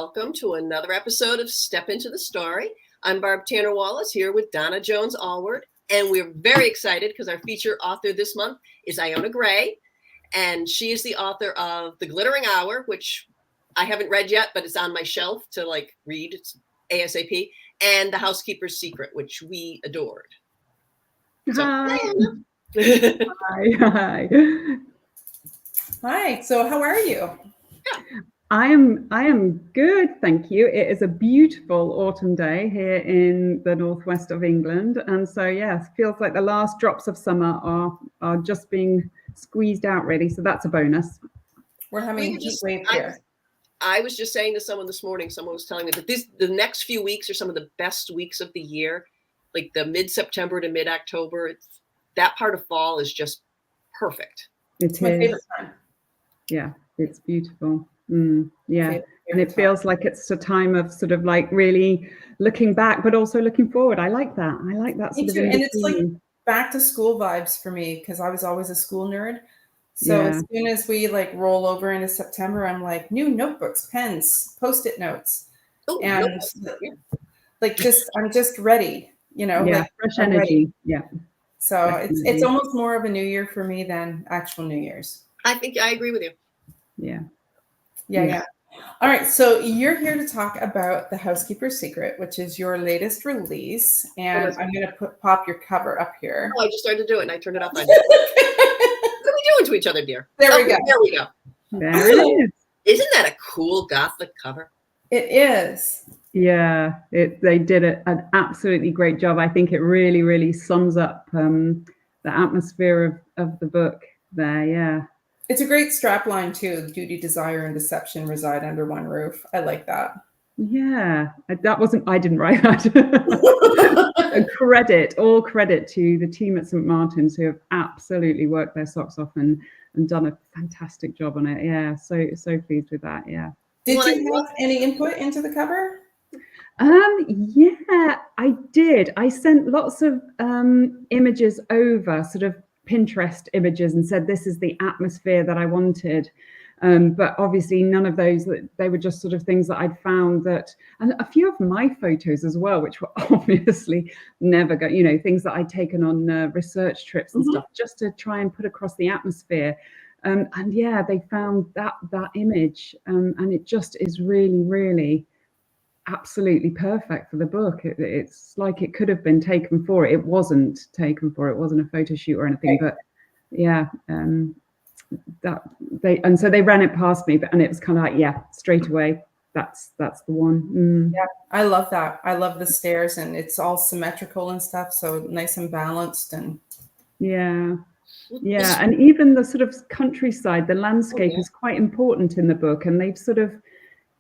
welcome to another episode of Step Into the Story. I'm Barb Tanner Wallace here with Donna Jones Allward, and we're very excited because our feature author this month is Iona Grey, and she is the author of The Glittering Hour, which I haven't read yet, but it's on my shelf to read. It's ASAP, and The Housekeeper's Secret, which we adored. So, Hi. Hi. Hi. So how are you? I am good, thank you. It is a beautiful autumn day here in the northwest of England, and so yes, feels like the last drops of summer are just being squeezed out, really. So that's a bonus. We're having a heat wave here. I was just saying to someone this morning. Someone was telling me that the next few weeks are some of the best weeks of the year, like the mid-September to mid-October. That part of fall is just perfect. It's my favorite time. Yeah, it's beautiful. Yeah, and it feels like it's a time of sort of really looking back, but also looking forward. I like that. Me too. And it's like back to school vibes for me because I was always a school nerd. So as soon as we roll over into September, I'm like, new notebooks, pens, Post-it notes, and I'm just ready. Fresh energy. Ready. Yeah. So definitely. It's almost more of a New Year for me than actual New Year's. I think I agree with you. Yeah. All right. So you're here to talk about The Housekeeper's Secret, which is your latest release. And I'm going to pop your cover up here. Oh, I just started to do it and I turned it off. What are we doing to each other, dear? There we go. There we go. There it is. Isn't that a cool gothic cover? It is. Yeah, they did an absolutely great job. I think it really, really sums up the atmosphere of the book there. Yeah. It's a great strap line too. Duty, desire, and deception reside under one roof. I like that. Yeah, I didn't write that. All credit to the team at St. Martin's who have absolutely worked their socks off and done a fantastic job on it. Yeah, so pleased with that. Yeah. Did you have any input into the cover? Yeah, I did. I sent lots of images over, sort of Pinterest images, and said this is the atmosphere that I wanted. But obviously none of those, they were just sort of things that I'd found and a few of my photos as well, which were obviously never things that I'd taken on research trips and stuff, just to try and put across the atmosphere. And yeah, they found that image, and it just is really, really absolutely perfect for the book. It's like it could have been taken for it. It wasn't taken for it. It wasn't a photo shoot or anything, but yeah, so they ran it past me, and it was kind of straight away, that's the one. Yeah, I love that. I love the stairs, and it's all symmetrical and stuff, so nice and balanced. And yeah, and even the sort of countryside, the landscape is quite important in the book, and they've sort of,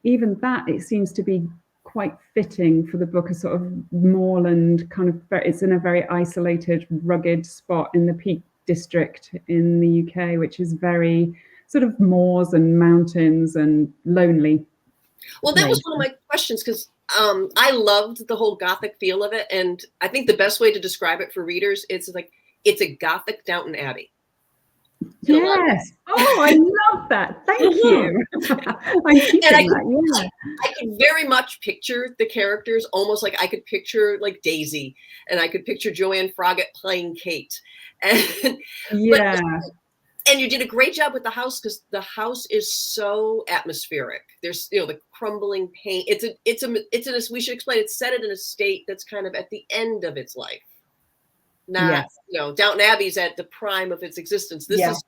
even that, it seems to be quite fitting for the book, a sort of moorland kind of, it's in a very isolated, rugged spot in the Peak District in the UK, which is very sort of moors and mountains and lonely. Well, that was one of my questions, because I loved the whole Gothic feel of it, and I think the best way to describe it for readers is it's a Gothic Downton Abbey. Yes. Oh, I love that. Thank you. I could very much picture the characters almost like I could picture Daisy, and I could picture Joanne Froggatt playing Kate. And you did a great job with the house, because the house is so atmospheric. There's the crumbling paint. We should explain. It's set in an estate that's kind of at the end of its life. Not Downton Abbey's at the prime of its existence. This is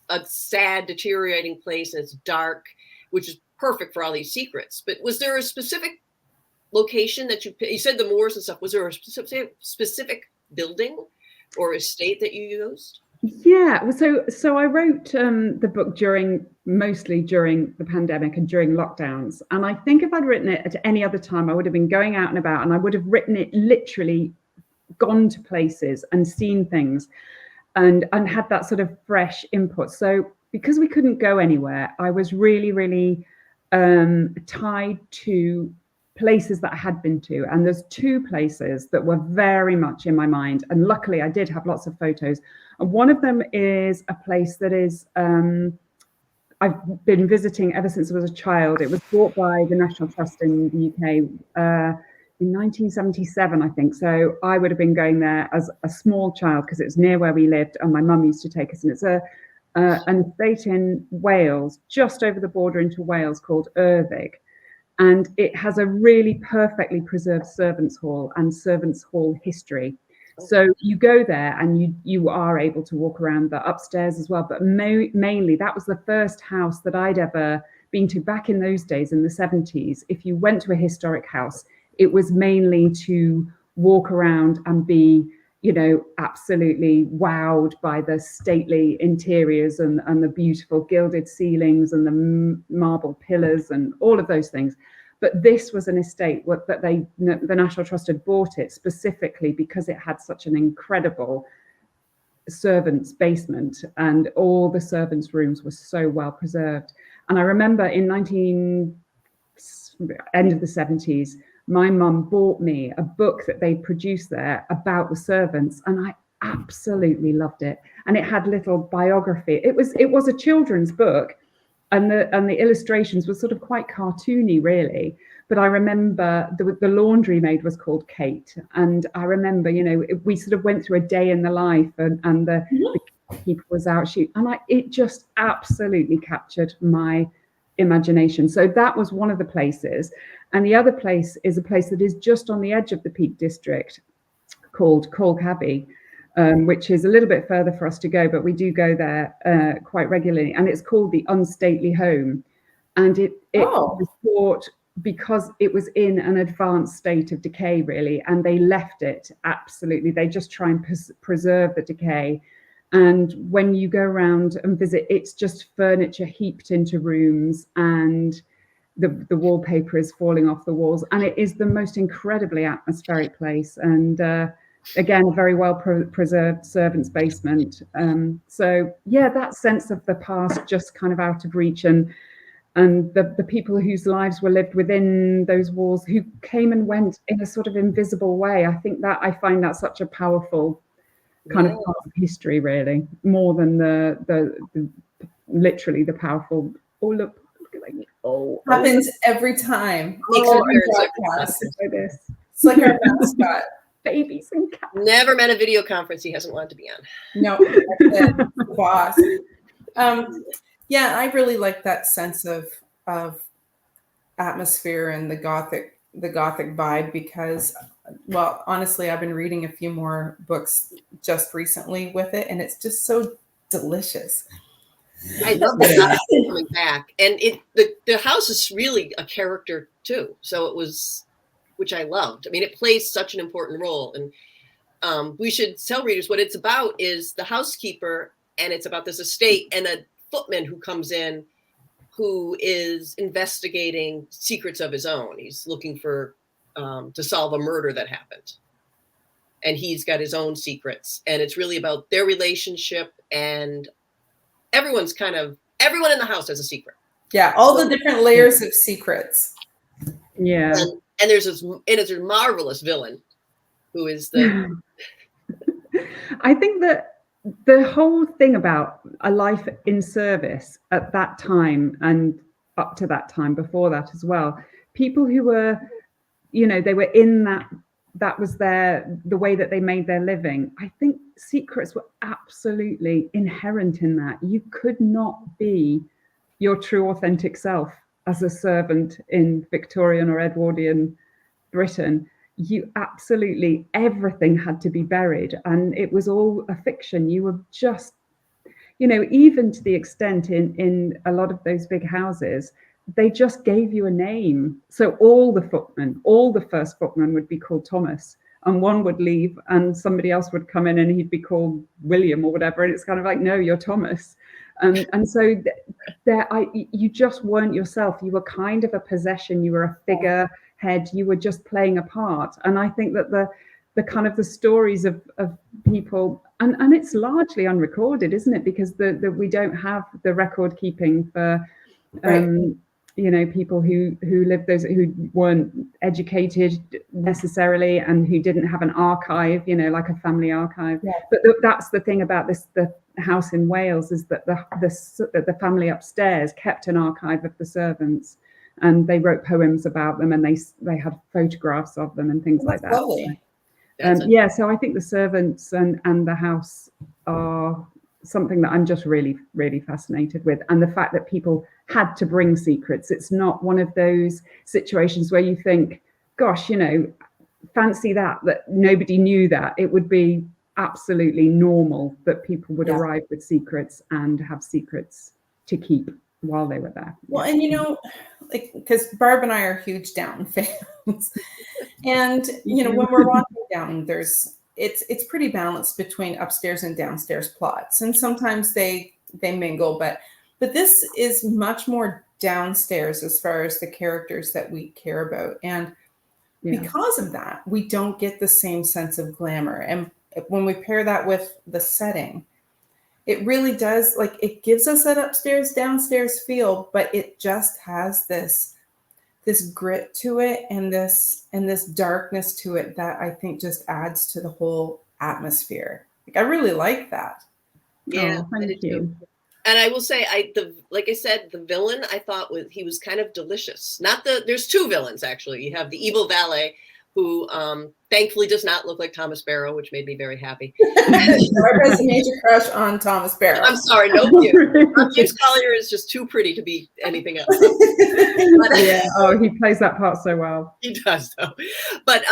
a sad, deteriorating place, and it's dark, which is perfect for all these secrets. But was there a specific location that you said the moors and stuff? Was there a specific building or estate that you used? Yeah, so I wrote the book mostly during the pandemic and during lockdowns. And I think if I'd written it at any other time, I would have been going out and about, and I would have written it literally, gone to places and seen things and had that sort of fresh input. So because we couldn't go anywhere, I was really, really tied to places that I had been to. And there's two places that were very much in my mind. And luckily I did have lots of photos. And one of them is a place that is, I I've been visiting ever since I was a child. It was bought by the National Trust in the UK in 1977, I think. So I would have been going there as a small child because it was near where we lived, and my mum used to take us. And it's an estate in Wales, just over the border into Wales, called Erddig. And it has a really perfectly preserved servants' hall and servants' hall history. So you go there and you are able to walk around the upstairs as well. But mainly that was the first house that I'd ever been to back in those days in the 70s. If you went to a historic house, it was mainly to walk around and be, you know, absolutely wowed by the stately interiors and the beautiful gilded ceilings and the marble pillars and all of those things. But this was an estate that the National Trust had bought it specifically because it had such an incredible servants' basement, and all the servants' rooms were so well preserved. And I remember in end of the 70s, my mum bought me a book that they produced there about the servants, and I absolutely loved it. And it had little biography. It was a children's book. And the illustrations were sort of quite cartoony, really. But I remember the laundry maid was called Kate. And I remember, you know, we sort of went through a day in the life, and the keeper was out shooting. And it just absolutely captured my imagination. So that was one of the places. And the other place is a place that is just on the edge of the Peak District called Coldwell Abbey. Which is a little bit further for us to go, but we do go there quite regularly. And it's called the Unstately Home. And it was bought because it was in an advanced state of decay, really. And they left it absolutely. They just try and preserve the decay. And when you go around and visit, it's just furniture heaped into rooms, and the wallpaper is falling off the walls. And it is the most incredibly atmospheric place. And again, a very well preserved servants' basement. So yeah, that sense of the past just kind of out of reach, and the people whose lives were lived within those walls, who came and went in a sort of invisible way. I find that such a powerful kind of part of history, really, more than the literally the powerful. Oh look at me! Happens every time. It's like our mascot. Babies and cats. Never met a video conference he hasn't wanted to be on. No, that's it. Boss. Yeah, I really like that sense of atmosphere and the gothic vibe because, well, honestly, I've been reading a few more books just recently with it, and it's just so delicious. I love that coming back, and the house is really a character too. So it was. Which I loved. I mean, it plays such an important role. And we should tell readers what it's about is the housekeeper, and it's about this estate and a footman who comes in who is investigating secrets of his own. He's looking for to solve a murder that happened. And he's got his own secrets. And it's really about their relationship, and everyone in the house has a secret. Yeah, all the different layers of secrets. Yeah. And there's a marvelous villain who is the. I think that the whole thing about a life in service at that time and up to that time before that as well, people who were, you know, they were in that was the way that they made their living. I think secrets were absolutely inherent in that. You could not be your true authentic self as a servant in Victorian or Edwardian Britain. You absolutely, everything had to be buried, and it was all a fiction. You were just, you know, even to the extent in a lot of those big houses, they just gave you a name. So all the first footmen would be called Thomas, and one would leave and somebody else would come in and he'd be called William or whatever. And it's kind of like, no, you're Thomas. And so you just weren't yourself. You were kind of a possession. You were a figurehead. You were just playing a part. And I think that the kind of the stories of people, and it's largely unrecorded, isn't it? Because we don't have the record keeping for people who lived those, who weren't educated necessarily and who didn't have an archive, like a family archive. Yeah. But that's the thing about the house in Wales, is that the family upstairs kept an archive of the servants, and they wrote poems about them, and they had photographs of them and things like that. Lovely. So I think the servants and the house are something that I'm just really, really fascinated with. And the fact that people had to bring secrets. It's not one of those situations where you think, gosh, fancy that nobody knew that. It would be absolutely normal that people would arrive with secrets and have secrets to keep while they were there. Well, and because Barb and I are huge Downton fans, and when we're watching Downton, it's pretty balanced between upstairs and downstairs plots, and sometimes they mingle, but this is much more downstairs as far as the characters that we care about, and because of that, we don't get the same sense of glamour. And when we pair that with the setting, it really does, it gives us that upstairs downstairs feel, but it just has this grit to it and this darkness to it that I think just adds to the whole atmosphere. I really like that. Yeah, thank you. And I will say, like I said, the villain, I thought he was kind of delicious. There's two villains, actually. You have the evil valet, who thankfully does not look like Thomas Barrow, which made me very happy. Barb has a major crush on Thomas Barrow. I'm sorry, no view. James Collier is just too pretty to be anything else. He plays that part so well. He does, though. But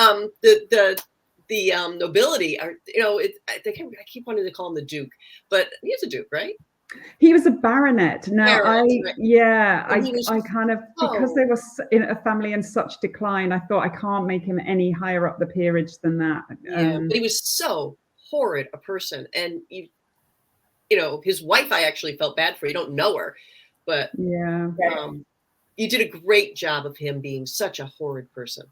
the nobility are, I keep wanting to call him the Duke, but he's a Duke, right? He was a baronet. No, right. I kind of, because they were in a family in such decline, I thought I can't make him any higher up the peerage than that. But he was so horrid a person, and his wife, I actually felt bad for. You don't know her, but you did a great job of him being such a horrid person.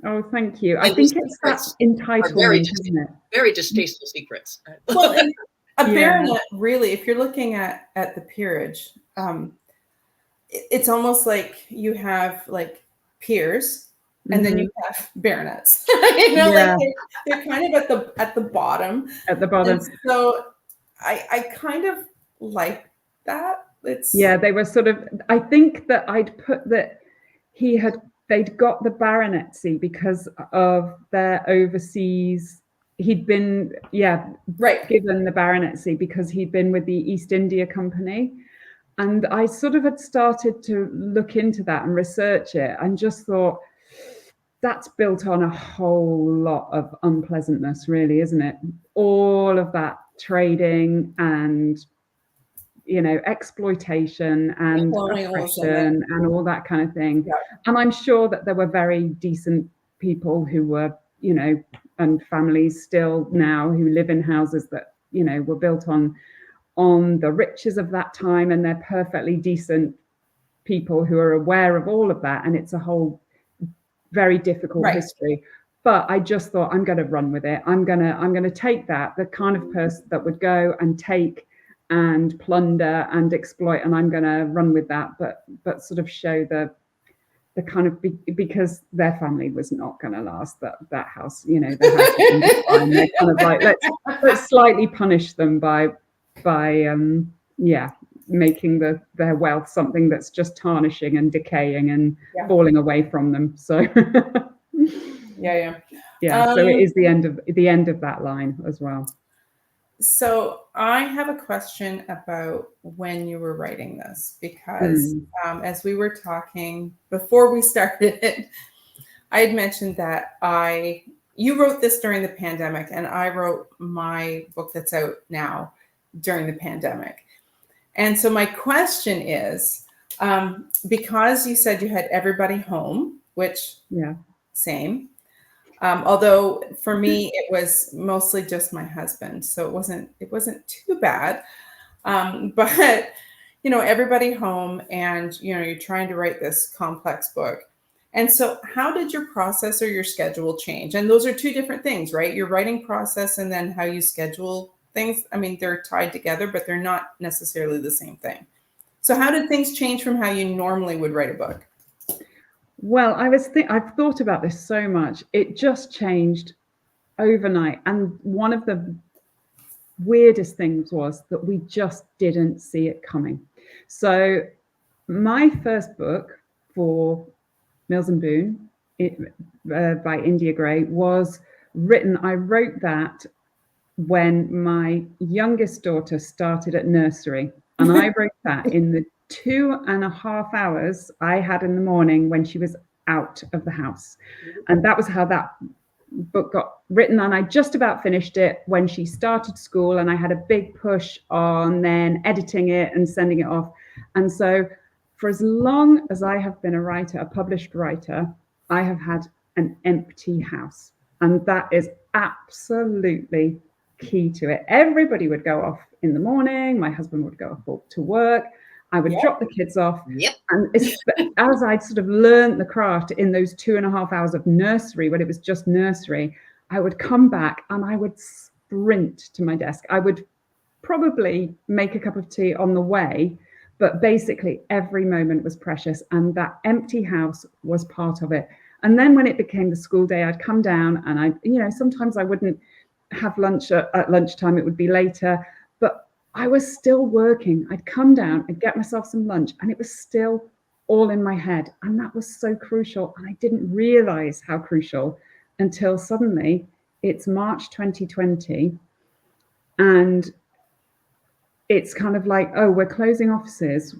Oh, thank you. I think it's that entitlement, isn't it? Very distasteful secrets. Well, a baronet, really, if you're looking at the peerage, it's almost like you have peers, and then you have baronets. They're kind of at the bottom. At the bottom. And so I kind of like that. They were sort of. I think that I'd put that they'd got the baronetcy because of their overseas. He'd been, given the baronetcy because he'd been with the East India Company. And I sort of had started to look into that and research it, and just thought, that's built on a whole lot of unpleasantness, really, isn't it? All of that trading and, exploitation and oppression and all that kind of thing. Yeah. And I'm sure that there were very decent people who were, and families still now who live in houses that, were built on the riches of that time, and they're perfectly decent people who are aware of all of that. And it's a whole very difficult history. But I just thought, I'm going to run with it. I'm going to take that, the kind of person that would go and take and plunder and exploit, and I'm going to run with that, but sort of show the kind of, because their family was not going to last, that house, the house was they're kind of like, let's slightly punish them by making their wealth something that's just tarnishing and decaying and falling away from them. So so it is the end of that line as well. So I have a question about when you were writing this, because as we were talking before we started, I had mentioned that you wrote this during the pandemic, and I wrote my book that's out now during the pandemic. And so my question is, because you said you had everybody home, which same. Although for me, it was mostly just my husband, so it wasn't too bad. But everybody home, and you're trying to write this complex book. And so how did your process or your schedule change? And those are two different things, right? Your writing process and then how you schedule things. I mean, they're tied together, but they're not necessarily the same thing. So how did things change from how you normally would write a book? Well, I've thought about this so much. It just changed overnight. And one of the weirdest things was that we just didn't see it coming. So my first book for Mills and Boon by Iona Grey was written. I wrote that when my youngest daughter started at nursery, and I wrote that in the 2.5 hours I had in the morning when she was out of the house. And that was how that book got written. And I just about finished it when she started school, and I had a big push on then editing it and sending it off. And so for as long as I have been a writer, a published writer, I have had an empty house. And that is absolutely key to it. Everybody would go off in the morning. My husband would go off to work. I would drop the kids off. And as I'd sort of learned the craft in those 2.5 hours of nursery, when it was just nursery, I would come back and I would sprint to my desk. I would probably make a cup of tea on the way, but basically every moment was precious, and that empty house was part of it. And then when it became the school day, I'd come down and sometimes I wouldn't have lunch at lunchtime, it would be later, but I was still working. I'd come down and get myself some lunch, and it was still all in my head. And that was so crucial. And I didn't realize how crucial until suddenly it's March 2020. And it's kind of like, oh, we're closing offices.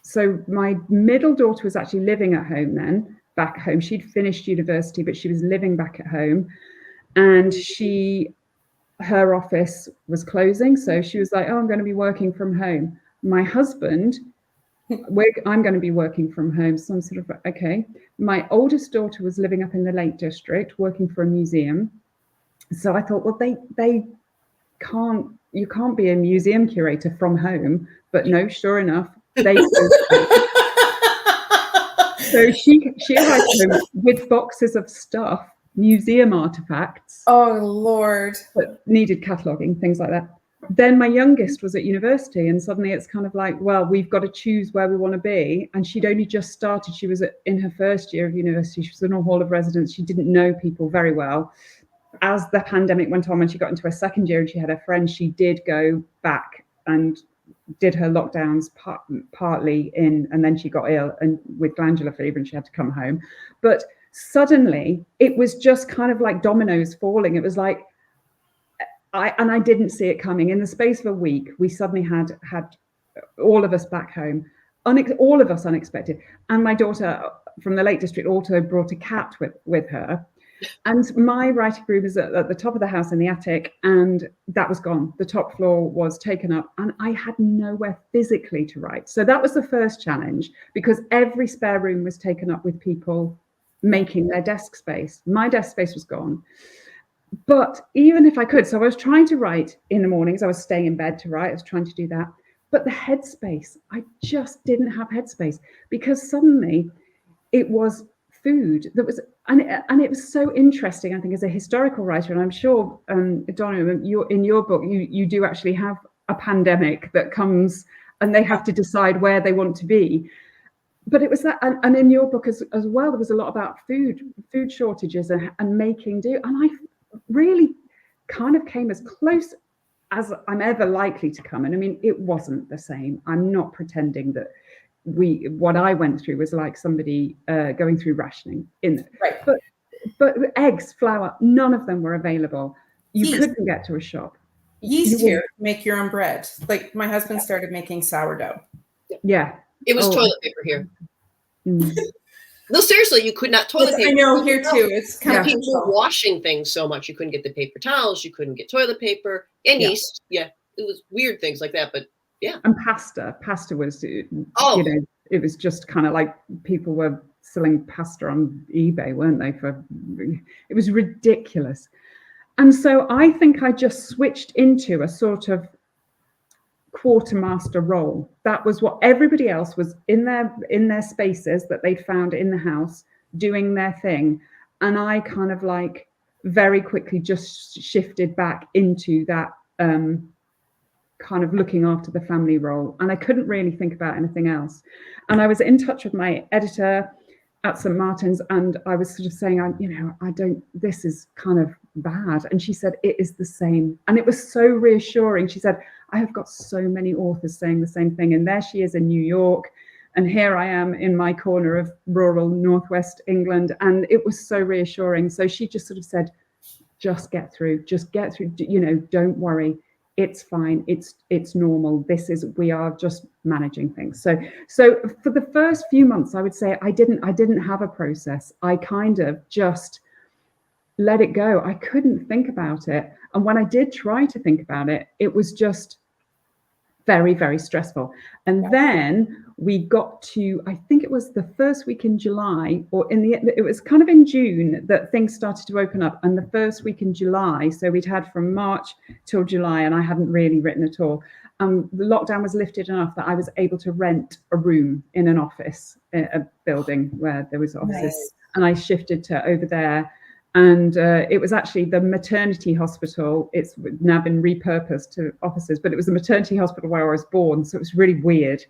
So my middle daughter was actually living at home then, back home. She'd finished university, but she was living back at home. And her office was closing. So she was like, oh, I'm going to be working from home. My husband, I'm going to be working from home. So I'm sort of, okay. My oldest daughter was living up in the Lake District, working for a museum. So I thought, well, you can't be a museum curator from home. But no, sure enough, they So she arrived home with boxes of stuff, museum artifacts. Oh, Lord. That needed cataloguing, things like that. Then my youngest was at university, and suddenly it's kind of like, well, we've got to choose where we want to be. And she'd only just started. She was in her first year of university. She was in a hall of residence. She didn't know people very well. As the pandemic went on, when she got into her second year and she had her friends, she did go back and did her lockdowns partly in, and then she got ill and with glandular fever and she had to come home. But suddenly it was just kind of like dominoes falling. It was like, I didn't see it coming. In the space of a week, we suddenly had all of us back home, all of us unexpected. And my daughter from the Lake District also brought a cat with her. And my writing room is at the top of the house in the attic, and that was gone. The top floor was taken up, and I had nowhere physically to write. So that was the first challenge, because every spare room was taken up with people making their desk space. My desk space was gone. But even if I could, so I was trying to write in the mornings. I was staying in bed to write. I was trying to do that. But the headspace, I just didn't have headspace, because suddenly it was food that was, and it was so interesting, I think, as a historical writer. And I'm sure, Donna, in your book, you do actually have a pandemic that comes and they have to decide where they want to be. But it was that, and in your book as well, there was a lot about food shortages and making do. And I really kind of came as close as I'm ever likely to come. And I mean, it wasn't the same. I'm not pretending that what I went through was like somebody going through rationing in it. Right. But eggs, flour, none of them were available. You couldn't get to a shop. Yeast here, make your own bread. Like my husband started making sourdough. Yeah. It was toilet paper here. No, seriously, you could not toilet paper. I know, here too. It's kind of people were washing things so much. You couldn't get the paper towels. You couldn't get toilet paper and yeast. Yeah, it was weird things like that. But yeah. And pasta was, you know, it was just kind of like people were selling pasta on eBay, weren't they? It was ridiculous. And so I think I just switched into a sort of quartermaster role. That was what everybody else was in their spaces that they'd found in the house doing their thing. And I kind of like very quickly just shifted back into that kind of looking after the family role, and I couldn't really think about anything else. And I was in touch with my editor at St. Martin's, and I was sort of saying, this is kind of bad. And she said, it is the same. And it was so reassuring. She said, I have got so many authors saying the same thing. And there she is in New York, and here I am in my corner of rural northwest England. And it was so reassuring. So she just sort of said, just get through, don't worry. It's fine. It's normal. We are just managing things. So for the first few months, I would say I didn't have a process. I kind of just let it go. I couldn't think about it. And when I did try to think about it, it was just very, very stressful. And then we got to, I think it was the first week in July, or it was kind of in June that things started to open up. And the first week in July, so we'd had from March till July, and I hadn't really written at all. The lockdown was lifted enough that I was able to rent a room in an office, a building where there was offices. Nice. And I shifted to over there. And it was actually the maternity hospital. It's now been repurposed to offices, but it was the maternity hospital where I was born. So it was really weird.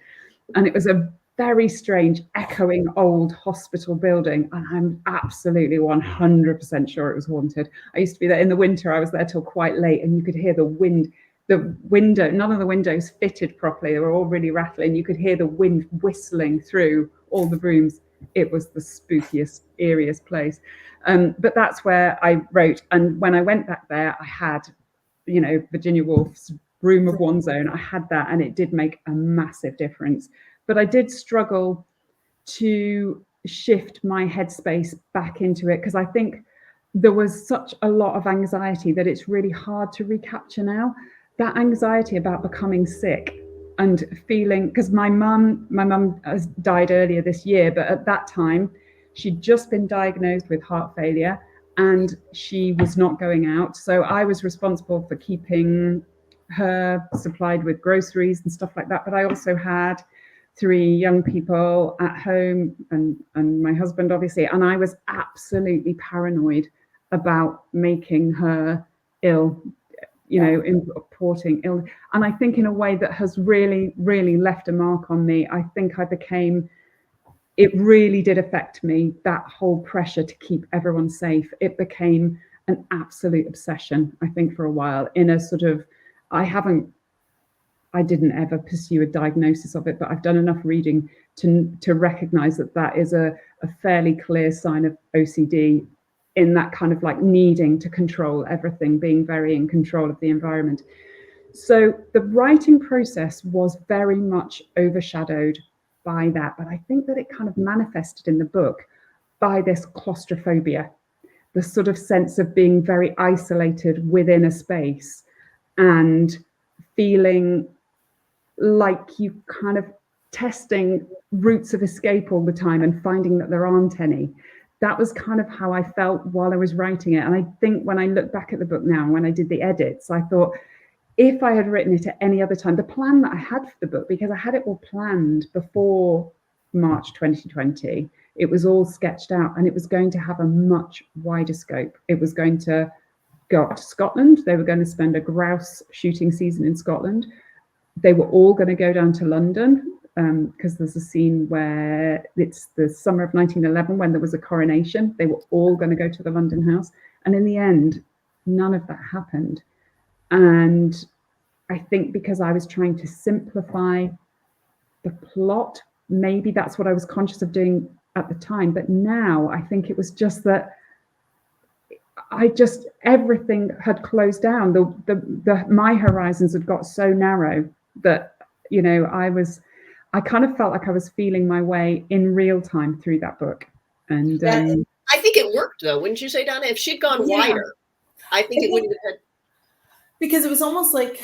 And it was a very strange, echoing old hospital building. And I'm absolutely 100% sure it was haunted. I used to be there in the winter. I was there till quite late, and you could hear the wind. The window, none of the windows fitted properly. They were all really rattling. You could hear the wind whistling through all the rooms. It was the spookiest, eeriest place. But that's where I wrote. And when I went back there, I had, Virginia Woolf's Room of One's Own. I had that, and it did make a massive difference. But I did struggle to shift my headspace back into it, because I think there was such a lot of anxiety that it's really hard to recapture now. That anxiety about becoming sick and feeling, because my mum has died earlier this year, but at that time she'd just been diagnosed with heart failure and she was not going out. So I was responsible for keeping her supplied with groceries and stuff like that. But I also had 3 young people at home and my husband, obviously. And I was absolutely paranoid about making her ill, importing ill. And I think in a way that has really, really left a mark on me. I think it really did affect me, that whole pressure to keep everyone safe. It became an absolute obsession, I think, for a while, in a sort of, I didn't ever pursue a diagnosis of it, but I've done enough reading to recognize that is a fairly clear sign of OCD, in that kind of like needing to control everything, being very in control of the environment. So the writing process was very much overshadowed by that, but I think that it kind of manifested in the book by this claustrophobia, the sort of sense of being very isolated within a space and feeling like you kind of testing routes of escape all the time and finding that there aren't any. That was kind of how I felt while I was writing it. And I think when I look back at the book now, when I did the edits, I thought, if I had written it at any other time, the plan that I had for the book, because I had it all planned before March 2020, it was all sketched out, and it was going to have a much wider scope. It was going to go up to Scotland. They were going to spend a grouse shooting season in Scotland. They were all going to go down to London, because there's a scene where it's the summer of 1911 when there was a coronation. They were all going to go to the London house. And in the end, none of that happened. And I think because I was trying to simplify the plot, maybe that's what I was conscious of doing at the time. But now I think it was just that everything had closed down. My horizons had got so narrow that, I kind of felt like I was feeling my way in real time through that book. And I think it worked, though, wouldn't you say, Donna? If she'd gone wider, I think it wouldn't have had. Because it was almost like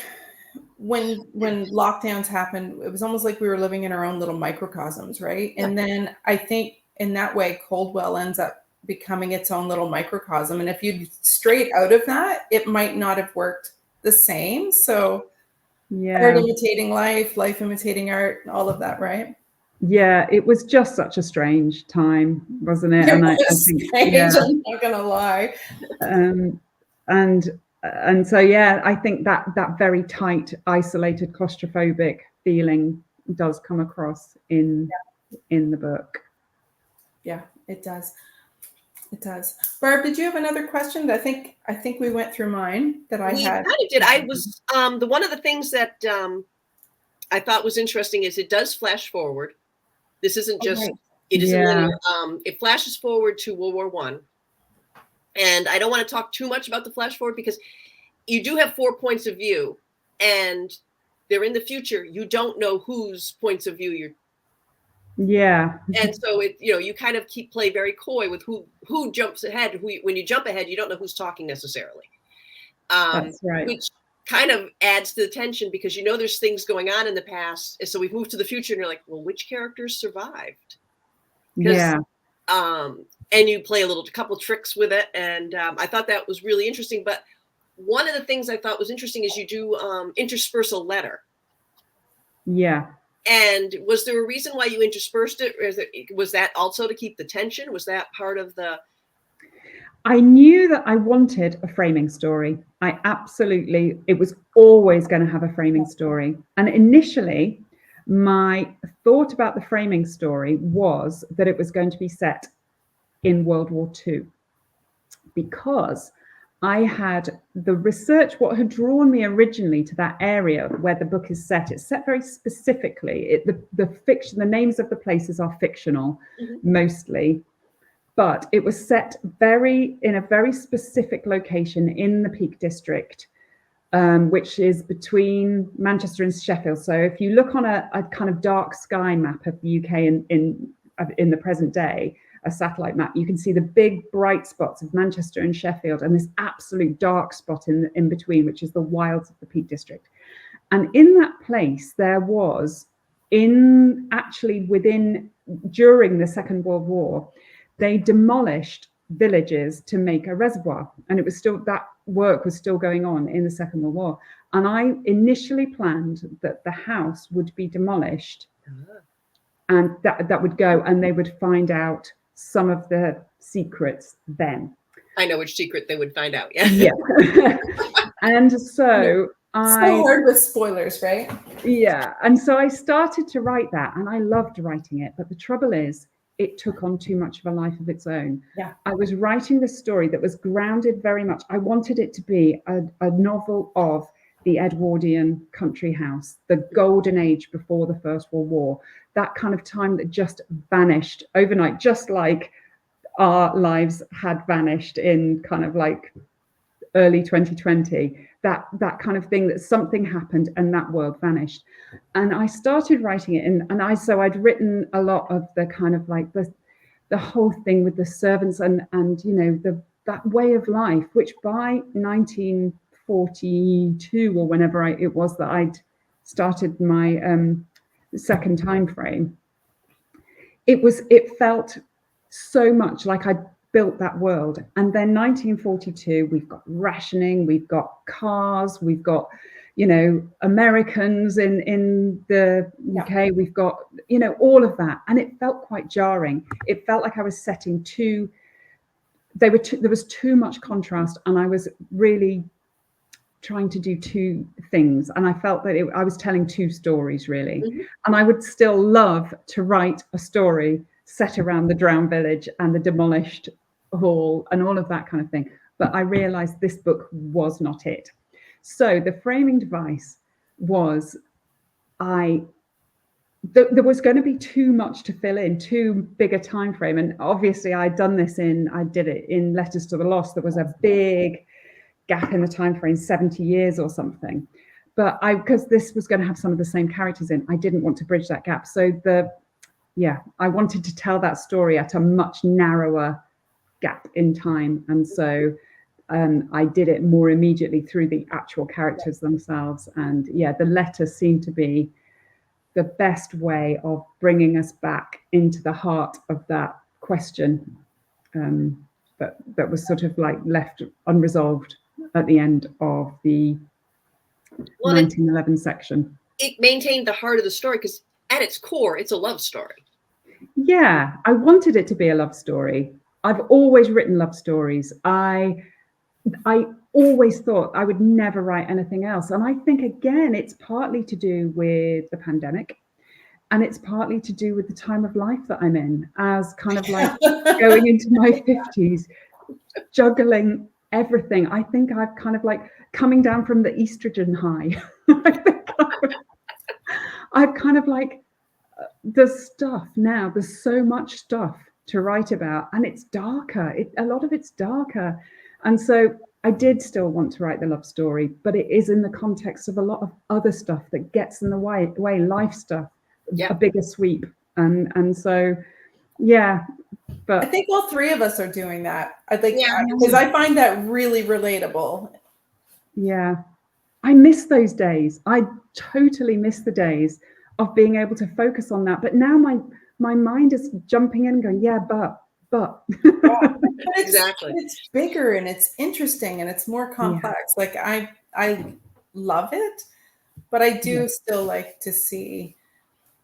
when lockdowns happened, it was almost like we were living in our own little microcosms, right? Yeah. And then I think in that way, Coldwell ends up becoming its own little microcosm. And if you strayed out of that, it might not have worked the same. So art imitating life, life imitating art, all of that, right? Yeah, it was just such a strange time, wasn't it? It was strange, I'm not gonna lie. And And so, yeah, I think that very tight, isolated, claustrophobic feeling does come across in the book. Yeah, it does. It does. Barb, did you have another question? I think we went through mine that I had. Kind of did. I was the one of the things that I thought was interesting is it does flash forward. This isn't just it isn't linear. It flashes forward to World War I. And I don't want to talk too much about the flash forward because you do have 4 points of view, and they're in the future. You don't know whose points of view you're. Yeah. And so it, you kind of play very coy with who jumps ahead. When you jump ahead, you don't know who's talking necessarily. That's right. Which kind of adds to the tension because there's things going on in the past. And so we've moved to the future, and you're like, well, which characters survived? Yeah. And you play a couple tricks with it, and I thought that was really interesting. But one of the things I thought was interesting is you do intersperse a letter. Yeah. And was there a reason why you interspersed it? Or was that also to keep the tension? Was that part of the... I knew that I wanted a framing story. It was always going to have a framing story. And initially, my thought about the framing story was that it was going to be set in World War II, because I had the research, what had drawn me originally to that area where the book is set. It's set very specifically. The fiction, the names of the places are fictional, mostly, but it was set in a very specific location in the Peak District, which is between Manchester and Sheffield. So if you look on a kind of dark sky map of the UK in the present day, a satellite map, you can see the big bright spots of Manchester and Sheffield, and this absolute dark spot in between, which is the wilds of the Peak District. And in that place, there was during the Second World War, they demolished villages to make a reservoir, and that work was still going on in the Second World War. And I initially planned that the house would be demolished, and that would go, and they would find out some of the secrets then. I know which secret they would find out. Yeah. Yeah. And so hard with spoilers, right? Yeah. And so I started to write that, and I loved writing it. But the trouble is, it took on too much of a life of its own. Yeah. I was writing this story that was grounded very much. I wanted it to be a novel of the Edwardian country house, the golden age before the First World War, that kind of time that just vanished overnight, just like our lives had vanished in kind of like early 2020, that kind of thing, that something happened and that world vanished. And I started writing it so I'd written a lot of the kind of like the whole thing with the servants and that way of life, which by 1942 or whenever it was that I'd started my second time frame, it felt so much like I built that world. And then 1942, we've got rationing, we've got cars, we've got Americans in the UK, we've got all of that, and it felt quite jarring. It felt like I was setting there was too much contrast, and I was really trying to do two things, and I felt that I was telling two stories really. And I would still love to write a story set around the drowned village and the demolished hall and all of that kind of thing, but I realized this book was not it. So the framing device was there was going to be too much to fill in, too big a time frame. And obviously I did it in Letters to the Lost. There was a big gap in the time frame, 70 years or something. But because this was going to have some of the same characters in, I didn't want to bridge that gap. So I wanted to tell that story at a much narrower gap in time. And so I did it more immediately through the actual characters themselves. And the letter seemed to be the best way of bringing us back into the heart of that question that was sort of like left unresolved at the end of the 1911 section. It maintained the heart of the story because at its core, it's a love story. Yeah, I wanted it to be a love story. I've always written love stories. I always thought I would never write anything else. And I think, again, it's partly to do with the pandemic, and it's partly to do with the time of life that I'm in, as kind of like going into my 50s, juggling everything. I think I've kind of like coming down from the estrogen high. I think I've kind of like, the stuff now, there's so much stuff to write about, and it's darker. A lot of it's darker. And so I did still want to write the love story, but it is in the context of a lot of other stuff that gets in the way, life stuff, a bigger sweep. And so, yeah. But I think all three of us are doing that. I think, because I find that really relatable. Yeah. I miss those days. I totally miss the days of being able to focus on that. But now my mind is jumping in and going, but. Exactly. It's bigger and it's interesting and it's more complex. Like I love it, but I do still like to see,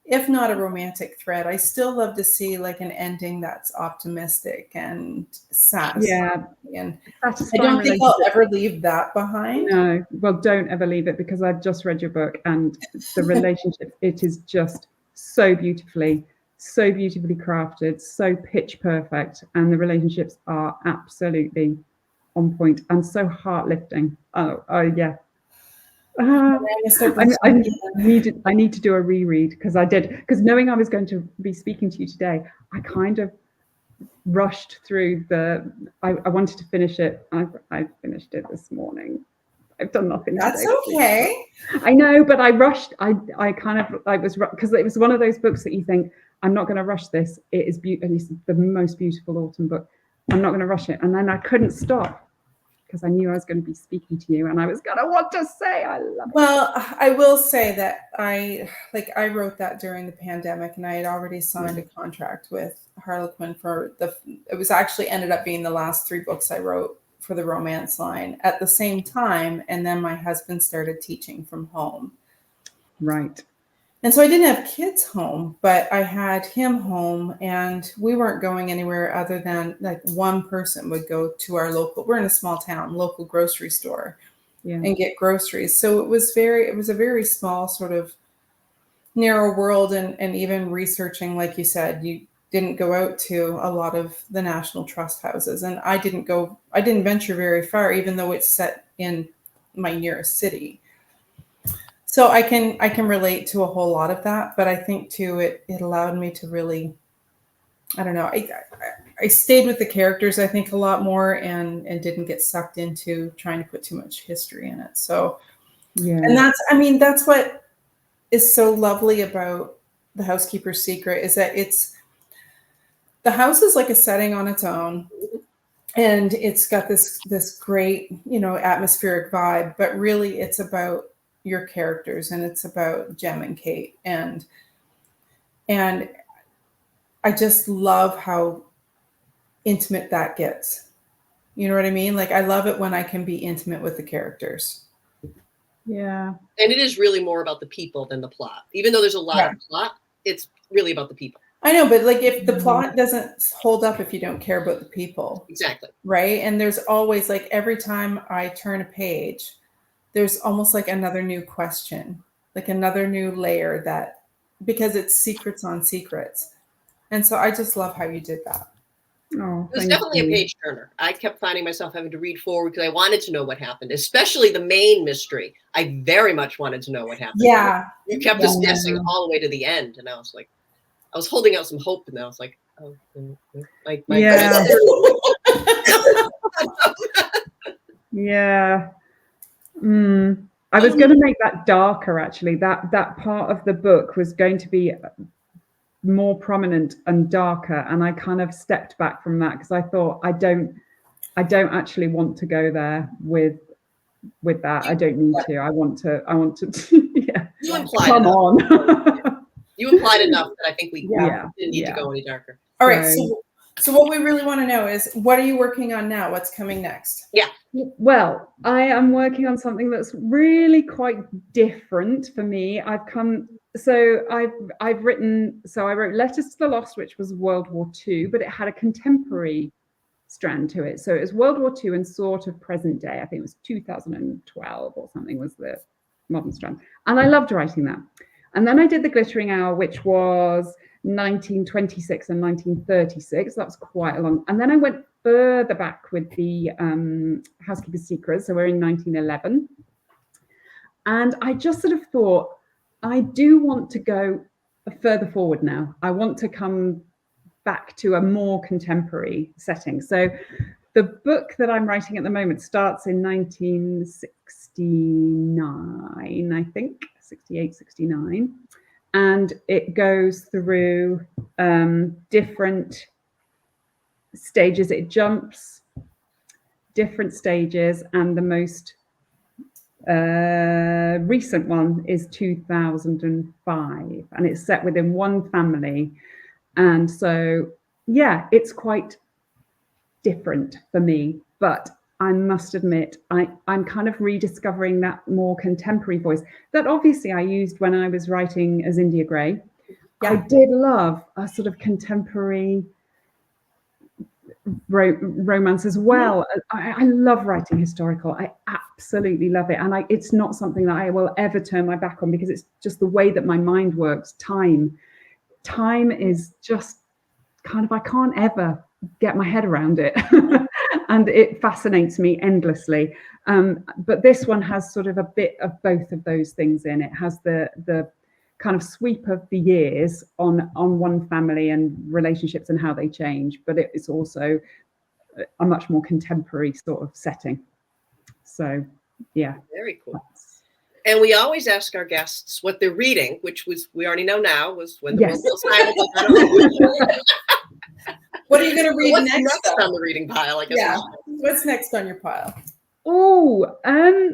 if not a romantic thread, I still love to see like an ending that's optimistic and satisfying. Yeah. And I don't think I'll ever leave that behind. No, well, don't ever leave it, because I've just read your book, and the relationship, it is just so beautifully crafted, so pitch perfect, and the relationships are absolutely on point and so heart lifting. Oh yeah. I need to do a reread, because knowing I was going to be speaking to you today, I kind of rushed through I wanted to finish it. I finished it this morning. I've done nothing. That's okay. I know, but I rushed. I was, because it was one of those books that you think, I'm not going to rush this. It is beautiful. It's the most beautiful autumn book. I'm not going to rush it. And then I couldn't stop, because I knew I was going to be speaking to you, and I was going to want to say I love it. Well, I will say that I wrote that during the pandemic, and I had already signed a contract with Harlequin for it was actually ended up being the last 3 books I wrote for the romance line at the same time. And then my husband started teaching from home. Right. And so I didn't have kids home, but I had him home, and we weren't going anywhere other than like one person would go to our we're in a small town, local grocery store and get groceries. So it was a very small sort of narrow world. And even researching, like you said, you didn't go out to a lot of the National Trust houses. And I didn't venture very far, even though it's set in my nearest city. So I can relate to a whole lot of that, but I think too it allowed me to really, I don't know, I stayed with the characters, I think, a lot more, and didn't get sucked into trying to put too much history in it. So and that's what is so lovely about The Housekeeper's Secret, is that the house is like a setting on its own, and it's got this great, atmospheric vibe, but really it's about your characters, and it's about Jem and Kate, and I just love how intimate that gets. You know what I mean? Like, I love it when I can be intimate with the characters. Yeah. And it is really more about the people than the plot. Even though there's a lot of plot, it's really about the people. I know, but like, if the plot doesn't hold up if you don't care about the people. Exactly. Right? And there's always, like, every time I turn a page, there's almost like another new question, like another new layer, because it's secrets on secrets. And so I just love how you did that. Oh, it was definitely a page turner. I kept finding myself having to read forward because I wanted to know what happened, especially the main mystery. I very much wanted to know what happened. Yeah. You kept us guessing all the way to the end. And I was like, I was holding out some hope, and I was like, oh, like my yeah. I was going to make that darker, actually. That part of the book was going to be more prominent and darker, and I kind of stepped back from that, because I thought, I don't actually want to go there with that. I don't need to. I want to yeah. You implied Come enough. on. You implied enough that I think we didn't need to go any darker. All right. So what we really want to know is, what are you working on now? What's coming next? Yeah. Well, I am working on something that's really quite different for me. I wrote Letters to the Lost, which was World War II, but it had a contemporary strand to it. So it was World War II and sort of present day. I think it was 2012 or something was the modern strand. And I loved writing that. And then I did The Glittering Hour, which was 1926 and 1936. That was quite a long. And then I went further back with the Housekeeper's Secret. So we're in 1911. And I just sort of thought, I do want to go further forward now. I want to come back to a more contemporary setting. So the book that I'm writing at the moment starts in 1969, I think, 68, 69. And it goes through different stages. It jumps different stages, and the most recent one is 2005, and it's set within one family. And so, yeah, it's quite different for me, but I must admit, I'm kind of rediscovering that more contemporary voice that obviously I used when I was writing as Iona Grey. Yeah. I did love a sort of contemporary romance as well. I love writing historical. I absolutely love it. And it's not something that I will ever turn my back on, because it's just the way that my mind works. Time is just kind of, I can't ever get my head around it. And it fascinates me endlessly. But this one has sort of a bit of both of those things in it. It has the kind of sweep of the years on one family and relationships and how they change, but it's also a much more contemporary sort of setting. So, yeah. Very cool. And we always ask our guests what they're reading, which we already know now was When the World Goes Silent. What are you going to read What's next on the reading pile? I guess. Yeah. What's next on your pile? Oh, I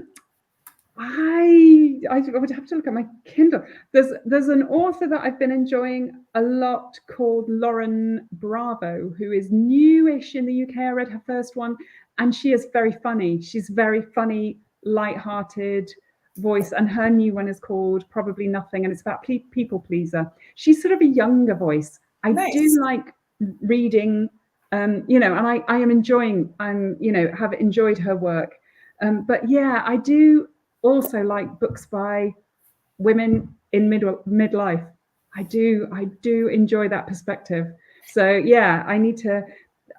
would have to look at my Kindle. There's an author that I've been enjoying a lot called Lauren Bravo, who is newish in the UK. I read her first one, and she is very funny. She's very funny, light-hearted voice, and her new one is called Probably Nothing, and it's about people pleaser. She's sort of a younger voice. I do like reading, and I am enjoying, have enjoyed her work. But yeah, I do also like books by women in midlife. I do enjoy that perspective. So yeah, I need to,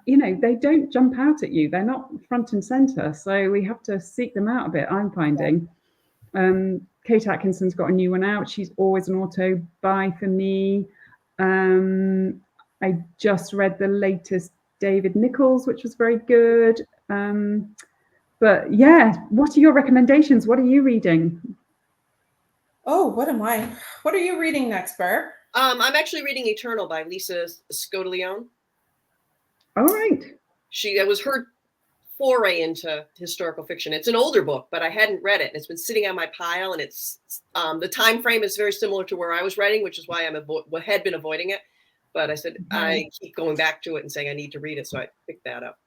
they don't jump out at you. They're not front and center. So we have to seek them out a bit, I'm finding. Kate Atkinson's got a new one out. She's always an auto buy for me. I just read the latest David Nichols, which was very good. But yeah, what are your recommendations? What are you reading? Oh, what are you reading next, Barb? I'm actually reading Eternal by Lisa Scottoleone. All right. It was her foray into historical fiction. It's an older book, but I hadn't read it. It's been sitting on my pile, and it's the time frame is very similar to where I was writing, which is why I had been avoiding it. But I said I keep going back to it and saying I need to read it, so I picked that up.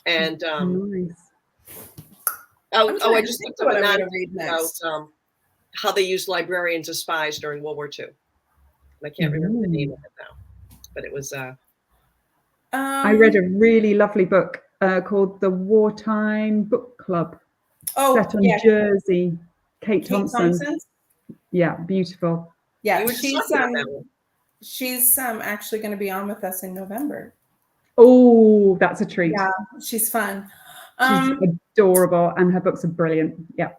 And nice. I just looked up a non-read about how they used librarians as spies during World War II. And I can't remember the name of it now, but it was. I read a really lovely book called The Wartime Book Club. Set on Jersey. Kate Thompson. Yeah, beautiful. Yeah, she's actually going to be on with us in November. Oh, that's a treat. Yeah, she's fun. She's adorable, and her books are brilliant. Yeah.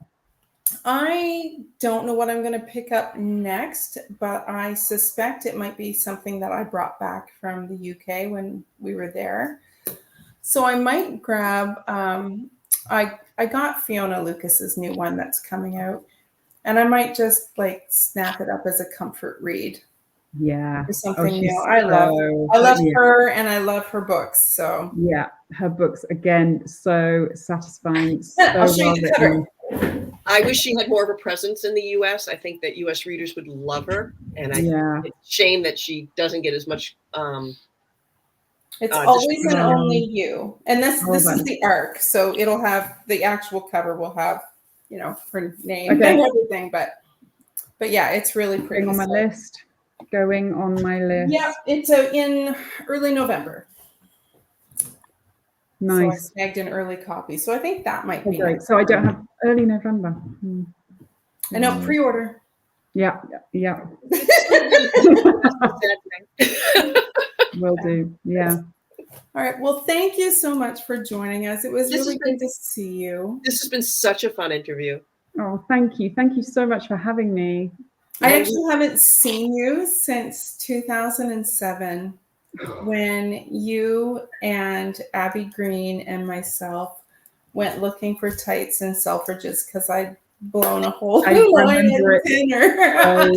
I don't know what I'm going to pick up next, but I suspect it might be something that I brought back from the UK when we were there. So I might grab, I got Fiona Lucas's new one that's coming out, and I might just snap it up as a comfort read. Yeah. Or something new. I love her, and I love her books. So yeah, her books again, so satisfying. So I'll show you the cover. I wish she had more of a presence in the US. I think that US readers would love her. And it's a shame that she doesn't get as much it's always and only you. And this is the arc. So it'll have the actual cover will have, her name and everything. But yeah, it's really pretty. Going on my list. Yeah, it's in early November. Nice. So I snagged an early copy. So I think that might be great. So I don't have early November. I know, pre-order. Yeah. Will do. Yeah. All right. Well, thank you so much for joining us. It was really good to see you. This has been such a fun interview. Oh, thank you. Thank you so much for having me. I actually haven't seen you since 2007 when you and Abby Green and myself went looking for tights and Selfridges because I'd blown a hole in the dinner.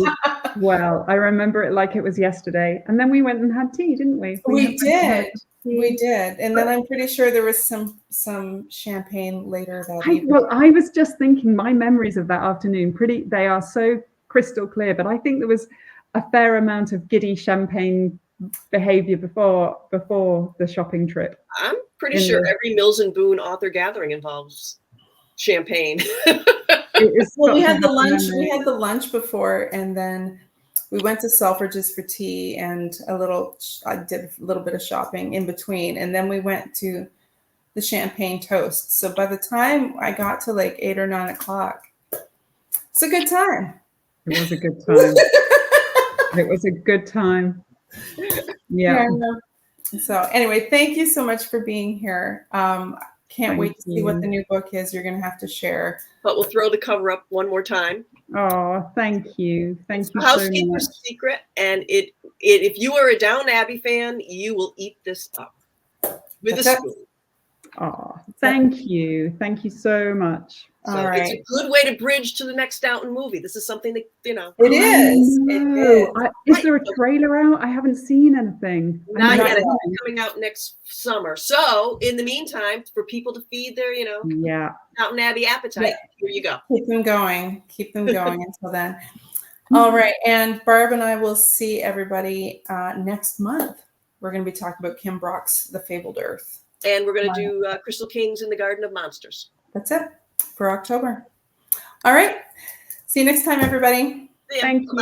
Well, I remember it like it was yesterday. And then we went and had tea, didn't we? We did. We did. And then I'm pretty sure there was some champagne later that evening. Well, I was just thinking my memories of that afternoon, they are so crystal clear, but I think there was a fair amount of giddy champagne behavior before the shopping trip. I'm pretty sure every Mills and Boon author gathering involves champagne. Well, we had the lunch. We had the lunch before, and then we went to Selfridges for tea and I did a little bit of shopping in between, and then we went to the champagne toast. So by the time I got to like 8 or 9 o'clock, it's a good time. It was a good time. It was a good time. Yeah. So anyway, thank you so much for being here. Can't wait to see what the new book is. You're going to have to share. But we'll throw the cover up one more time. Oh, thank you. Thank you Housekeeper's so much. Secret. And if you are a Downton Abbey fan, you will eat this up with a spoon. Oh, thank you. Thank you so much. So it's a good way to bridge to the next Downton movie. This is something that, It is. Is there a trailer out? I haven't seen anything. Not yet. It's coming out next summer. So in the meantime, for people to feed their, Downton Abbey appetite, here you go. Keep them going. Keep them going until then. All right. And Barb and I will see everybody next month. We're going to be talking about Kim Brock's The Fabled Earth. And we're going to do Crystal Kings in the Garden of Monsters. That's it for October. All right. See you next time, everybody. Thank you.